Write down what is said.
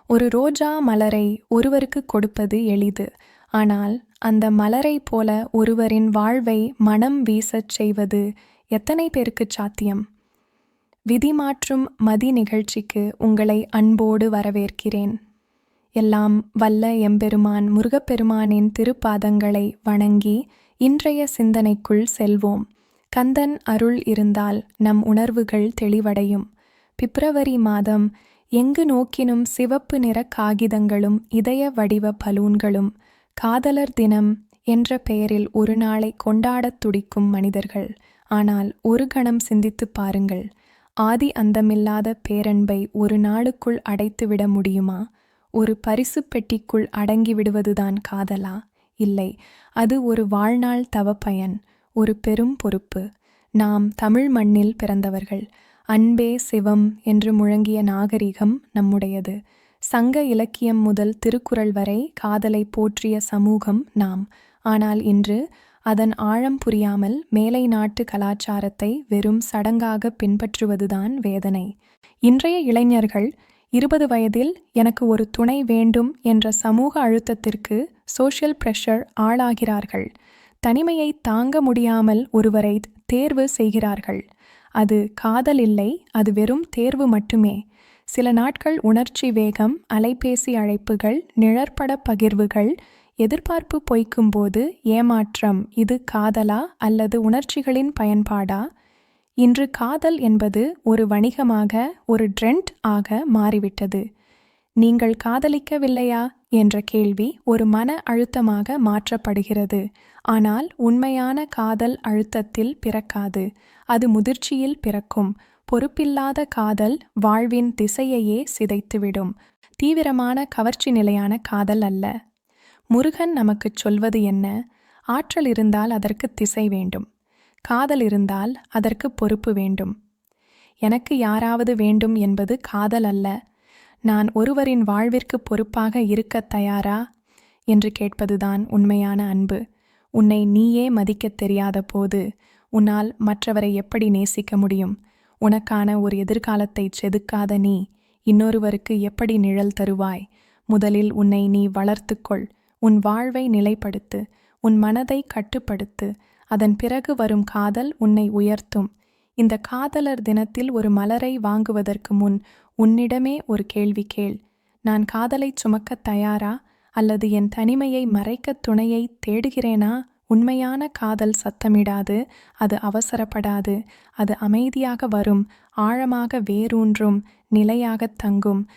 ஒரு ரோஜா மலரை ஒருவருக்கு கொடுப்பது எளிது. ஆனால் அந்த மலரைப் போல ஒருவரின் வாழ்வை மனம் வீசச் செய்வது எத்தனை பேருக்குச் சாத்தியம்? விதி மாற்றும் மதி நிகழ்ச்சிக்கு உங்களை அன்போடு வரவேற்கிறேன். எல்லாம் வல்ல எம்பெருமான் முருகப்பெருமானின் திருப்பாதங்களை வணங்கி இன்றைய சிந்தனைக்குள் செல்வோம். கந்தன் அருள் இருந்தால் நம் உணர்வுகள் தெளிவடையும். பிப்ரவரி மாதம் எங்கு நோக்கினும் சிவப்பு நிற காகிதங்களும் இதய வடிவ பலூன்களும். காதலர் தினம் என்ற பெயரில் ஒரு நாளை கொண்டாடத் துடிக்கும் மனிதர்கள். ஆனால் ஒரு கணம் சிந்தித்துப் பாருங்கள், ஆதி அந்தமில்லாத பேரன்பை ஒரு நாளுக்குள் அடைத்துவிட முடியுமா? ஒரு பரிசு பெட்டிக்குள் அடங்கிவிடுவதுதான் காதலா? இல்லை, அது ஒரு வாழ்நாள் தவப்பயன், ஒரு பெரும் பொறுப்பு. நாம் தமிழ் மண்ணில் பிறந்தவர்கள். அன்பே சிவம் என்று முழங்கிய நாகரிகம் நம்முடையது. சங்க இலக்கியம் முதல் திருக்குறள் வரை காதலை போற்றிய சமூகம் நாம். ஆனால் இன்று அதன் ஆழம் புரியாமல் மேலை நாட்டு கலாச்சாரத்தை வெறும் சடங்காக பின்பற்றுவதுதான் வேதனை. இன்றைய இளைஞர்கள் 20 வயதில் எனக்கு ஒரு துணை வேண்டும் என்ற சமூக அழுத்தத்திற்கு சோஷியல் பிரஷர் ஆளாகிறார்கள். தனிமையை தாங்க முடியாமல் ஒருவரை தேர்வு செய்கிறார்கள். அது காதல் இல்லை, அது வெறும் தேர்வு மட்டுமே. சில நாட்கள் உணர்ச்சி வேகம், அலைபேசி அழைப்புகள், நிழற்பட பகிர்வுகள், எதிர்பார்ப்பு பொய்க்கும்போது ஏமாற்றம். இது காதலா அல்லது உணர்ச்சிகளின் பயன்பாடா? இன்று காதல் என்பது ஒரு வணிகமாக, ஒரு ட்ரெண்ட் ஆக மாறிவிட்டது. நீங்கள் காதலிக்கவில்லையா என்ற கேள்வி ஒரு மன அழுத்தமாக மாற்றப்படுகிறது. ஆனால் உண்மையான காதல் அழுத்தத்தில் பிறக்காது, அது முதிர்ச்சியில் பிறக்கும். பொறுப்பில்லாத காதல் வாழ்வின் திசையையே சிதைத்துவிடும். தீவிரமான கவர்ச்சி நிலையான காதல் அல்ல. முருகன் நமக்குச் சொல்வது என்ன? ஆற்றல் இருந்தால் அதற்கு திசை வேண்டும். காதல் இருந்தால் அதற்கு பொறுப்பு வேண்டும். எனக்கு யாராவது வேண்டும் என்பது காதல் அல்ல. நான் ஒருவரின் வாழ்விற்கு பொறுப்பாக இருக்கத் தயாரா என்று கேட்பதுதான் உண்மையான அன்பு. உன்னை நீயே மதிக்கத் தெரியாத போது உன்னால் மற்றவரை எப்படி நேசிக்க முடியும்? உனக்கான ஒரு எதிர்காலத்தை செதுக்காத நீ இன்னொருவருக்கு எப்படி நிழல் தருவாய்? முதலில் உன்னை நீ வளர்த்துக்கொள். உன் வாழ்வை நிலைப்படுத்து. உன் மனதை கட்டுப்படுத்து. அதன் பிறகு வரும் காதல் உன்னை உயர்த்தும். இந்த காதலர் தினத்தில் ஒரு மலரை வாங்குவதற்கு முன் உன்னிடமே ஒரு கேள்வி கேள். நான் காதலைச் சுமக்கத் தயாரா அல்லது என் தனிமையை மறைக்க துணையை தேடுகிறேனா? உண்மையான காதல் சத்தமிடாது, அது அவசரப்படாது, அது அமைதியாக வரும், ஆழமாக வேரூன்றும், நிலையாகத் தங்கும்.